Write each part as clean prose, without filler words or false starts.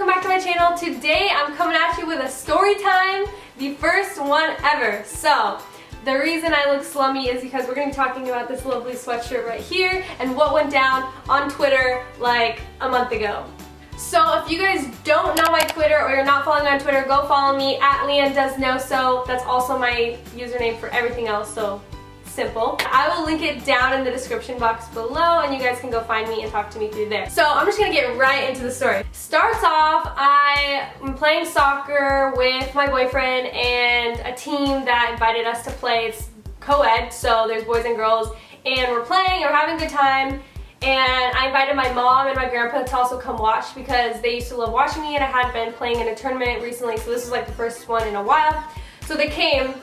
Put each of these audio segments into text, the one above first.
back to my channel. Today I'm coming at you with a story time, the first one ever. So, the reason I look slummy is because we're going to be talking about this lovely sweatshirt right here and what went down on Twitter like a month ago. So if you guys don't know my Twitter or you're not following me on Twitter, go follow me at LeAnn Donoso. That's also my username for everything else, so simple. I will link it down in the description box below and you guys can go find me and talk to me through there. So I'm just gonna get right into the story. Starts off, I'm playing soccer with my boyfriend and a team that invited us to play. It's co-ed, so there's boys and girls, and we're playing and we're having a good time. And I invited my mom and my grandpa to also come watch because they used to love watching me and I had been playing in a tournament recently, so this was like the first one in a while. So they came.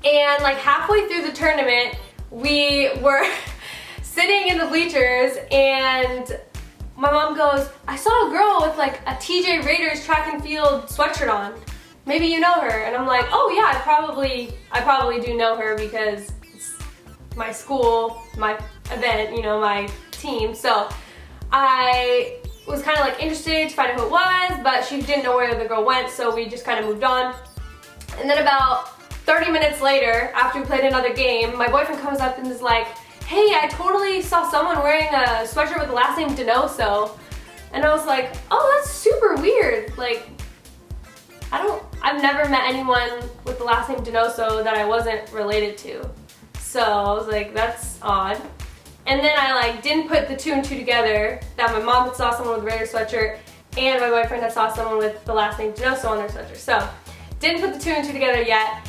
And like halfway through the tournament, we were sitting in the bleachers and my mom goes, I saw a girl with like a TJ Raiders track and field sweatshirt on. Maybe you know her. And I'm like, oh yeah, I probably do know her because it's my school, my event, you know, my team. So I was kind of like interested to find out who it was, but she didn't know where the girl went, so we just kind of moved on. And then about 30 minutes later, after we played another game, my boyfriend comes up and is like, hey, I totally saw someone wearing a sweatshirt with the last name Donoso. And I was like, oh, that's super weird. Like, I've never met anyone with the last name Donoso that I wasn't related to. So I was like, that's odd. And then I like didn't put the two and two together that my mom had saw someone with a Raider sweatshirt and my boyfriend had saw someone with the last name Donoso on their sweatshirt. So didn't put the two and two together yet.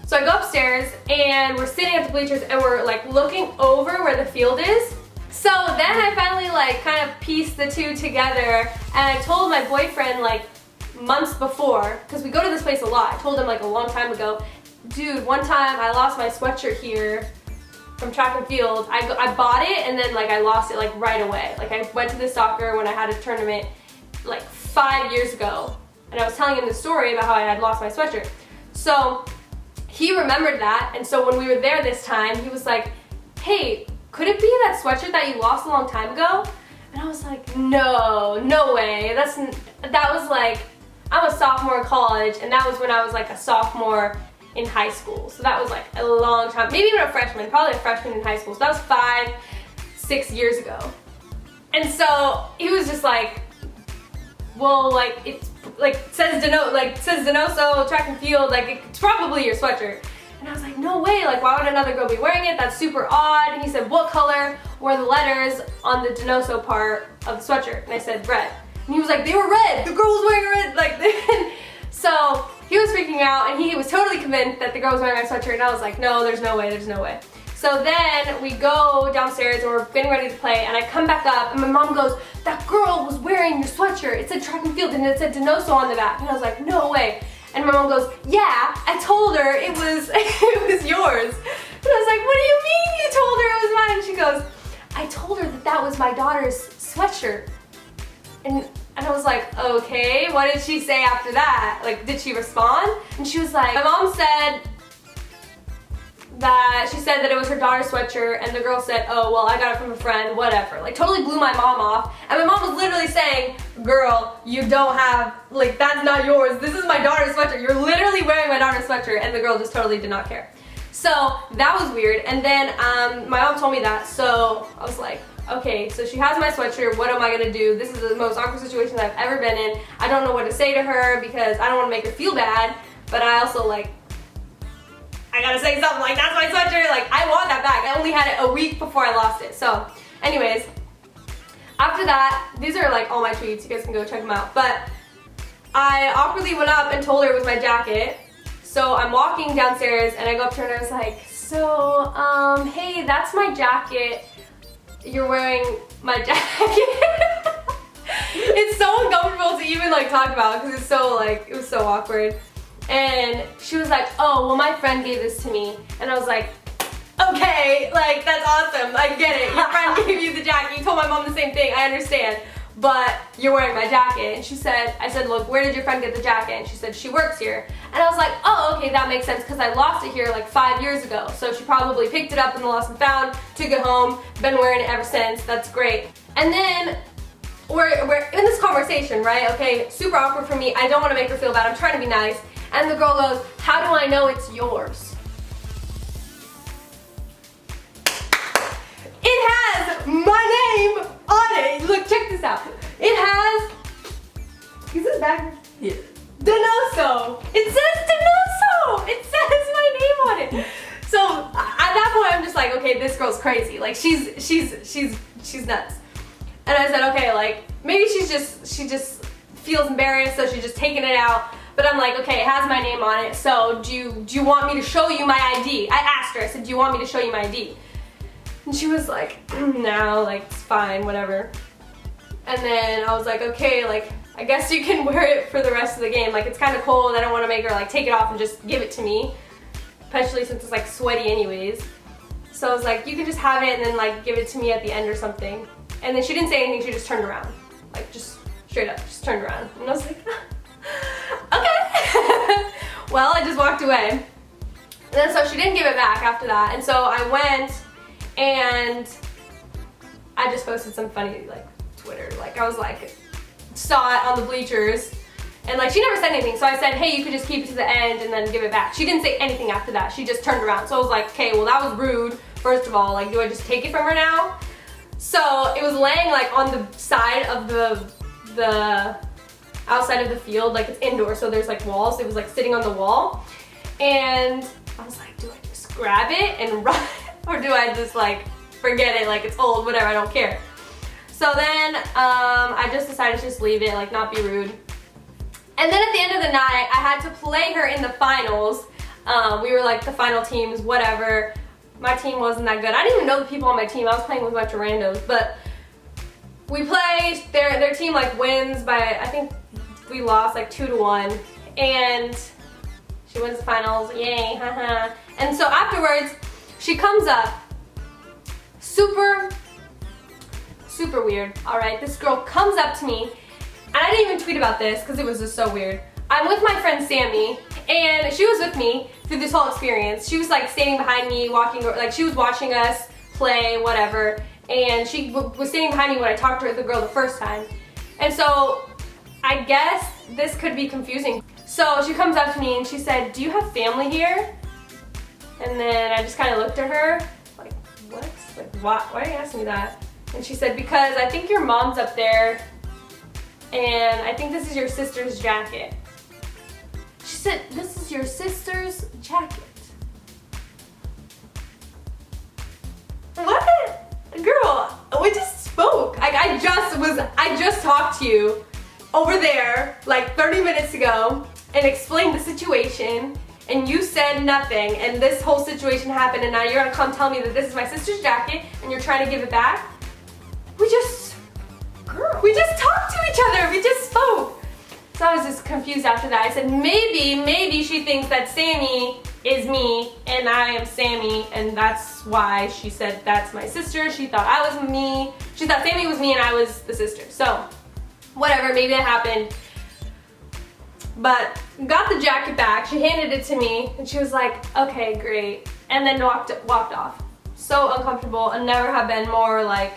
So I go upstairs and we're sitting at the bleachers and we're like looking over where the field is. So then I finally like kind of pieced the two together and I told my boyfriend like months before, because we go to this place a lot, I told him like a long time ago, dude, one time I lost my sweatshirt here from track and field. I bought it and then like I lost it like right away. Like I went to the soccer when I had a tournament like 5 years ago and I was telling him the story about how I had lost my sweatshirt. So he remembered that, and so when we were there this time, he was like, hey, could it be that sweatshirt that you lost a long time ago? And I was like, no way. That was like, I'm a sophomore in college, and that was when I was like a sophomore in high school. So that was like a long time, maybe even a freshman, probably a freshman in high school. So that was 5-6 years ago. And so he was just like, well, like, it's like says Donoso track and field, like it's probably your sweatshirt. And I was like, no way, like why would another girl be wearing it? That's super odd. And he said, what color were the letters on the Donoso part of the sweatshirt? And I said, red. And he was like, they were red. The girl was wearing a red, like so he was freaking out and he was totally convinced that the girl was wearing my sweatshirt and I was like, no, there's no way, there's no way. So then we go downstairs and we're getting ready to play and I come back up and my mom goes, that girl was wearing your sweatshirt. It said track and field and it said Donoso on the back. And I was like, no way. And my mom goes, yeah, I told her it was yours. And I was like, what do you mean you told her it was mine? And she goes, I told her that was my daughter's sweatshirt. And I was like, okay, what did she say after that? Like, did she respond? And she was like, my mom said that she said that it was her daughter's sweatshirt and the girl said, oh, well, I got it from a friend, whatever. Like, totally blew my mom off. And my mom was literally saying, girl, you don't have, like, that's not yours. This is my daughter's sweatshirt. You're literally wearing my daughter's sweatshirt. And the girl just totally did not care. So that was weird. And then my mom told me that. So I was like, okay, so she has my sweatshirt. What am I going to do? This is the most awkward situation I've ever been in. I don't know what to say to her because I don't want to make her feel bad. But I also, like, I gotta say something, like that's my sweatshirt, like I want that back. I only had it a week before I lost it. So anyways, after that, these are like all my tweets, you guys can go check them out. But I awkwardly went up and told her it was my jacket. So I'm walking downstairs and I go up to her and I was like, so, hey, that's my jacket. You're wearing my jacket. It's so uncomfortable to even like talk about because it's so like, it was so awkward. And she was like, oh, well my friend gave this to me. And I was like, okay, like that's awesome, I get it. Your friend gave you the jacket, you told my mom the same thing, I understand. But you're wearing my jacket. And she said, I said, look, where did your friend get the jacket? And she said, she works here. And I was like, oh, okay, that makes sense because I lost it here like 5 years ago. So she probably picked it up in the lost and found, took it home, been wearing it ever since, that's great. And then we're in this conversation, right? Okay, super awkward for me. I don't want to make her feel bad. I'm trying to be nice. And the girl goes, how do I know it's yours? It has my name on it. Look, check this out. It has, is this back? Yeah. Donoso. It says Donoso. It says my name on it. So at that point, I'm just like, okay, this girl's crazy. Like she's nuts. And I said, okay, like maybe she just feels embarrassed, so she's just taking it out. But I'm like, okay, it has my name on it. So do you want me to show you my ID? I asked her. I said, do you want me to show you my ID? And she was like, no, like it's fine, whatever. And then I was like, okay, like I guess you can wear it for the rest of the game. Like it's kind of cold. I don't want to make her like take it off and just give it to me, especially since it's like sweaty anyways. So I was like, you can just have it and then like give it to me at the end or something. And then she didn't say anything. She just turned around, like just straight up, just turned around. And I was like, okay. Well, I just walked away. And then so she didn't give it back after that. And so I went and I just posted some funny like Twitter. Like I was like, saw it on the bleachers. And like she never said anything. So I said, hey, you could just keep it to the end and then give it back. She didn't say anything after that. She just turned around. So I was like, okay, well that was rude. First of all, like do I just take it from her now? So it was laying like on the side of the outside of the field, like it's indoor, so there's like walls. It was like sitting on the wall. And I was like, do I just grab it and run? Or do I just like forget it, like it's old, whatever, I don't care. So then I just decided to just leave it, like not be rude. And then at the end of the night, I had to play her in the finals. We were like the final teams, whatever. My team wasn't that good. I didn't even know the people on my team. I was playing with a bunch of randos, but we played, their team like wins by, I think we lost like 2-1, and she wins the finals, yay, haha. And so afterwards, she comes up, super weird, all right? This girl comes up to me, and I didn't even tweet about this because it was just so weird. I'm with my friend Sammy, and she was with me through this whole experience. She was like standing behind me, walking, like she was watching us play, whatever, and she was standing behind me when I talked to the girl the first time. And so I guess this could be confusing. So she comes up to me and she said, do you have family here? And then I just kind of looked at her, like, what? Like, why are you asking me that? And she said, because I think your mom's up there, and I think this is your sister's jacket. She said, this is your sister's jacket. What? Girl, we just spoke. Like I just talked to you over there like 30 minutes ago and explained the situation, and you said nothing, and this whole situation happened, and now you're gonna come tell me that this is my sister's jacket and you're trying to give it back? We just talked to each other. We just spoke. So I was just confused after that. I said, maybe she thinks that Sammy is me and I am Sammy, and that's why she said that's my sister. She thought I was me. She thought Sammy was me and I was the sister. So whatever, maybe that happened. But got the jacket back. She handed it to me and she was like, okay, great. And then walked off. So uncomfortable, and never have been more like,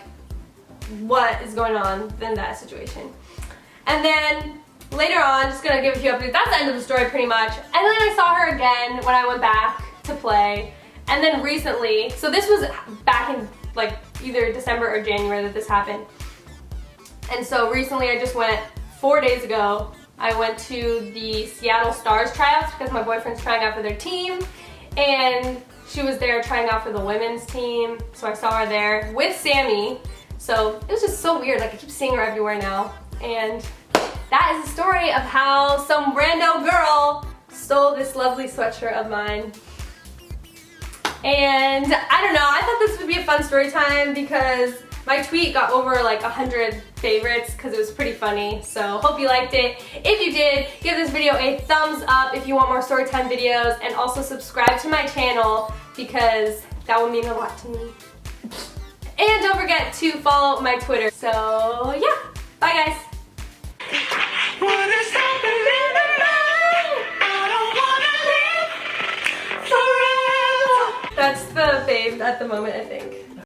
what is going on than that situation. And then later on, just gonna give a few updates. That's the end of the story pretty much. And then I saw her again when I went back to play. And then recently, so this was back in like either December or January that this happened. And so recently I just went 4 days ago. I went to the Seattle Stars tryouts because my boyfriend's trying out for their team. And she was there trying out for the women's team. So I saw her there with Sammy. So it was just so weird. Like I keep seeing her everywhere now. And that is the story of how some rando girl stole this lovely sweatshirt of mine. And I don't know, I thought this would be a fun story time because my tweet got over like 100 favorites because it was pretty funny. So hope you liked it. If you did, give this video a thumbs up if you want more story time videos, and also subscribe to my channel because that would mean a lot to me. And don't forget to follow my Twitter. So yeah, bye guys. What is happening tonight? I don't wanna live forever. That's the fave at the moment, I think.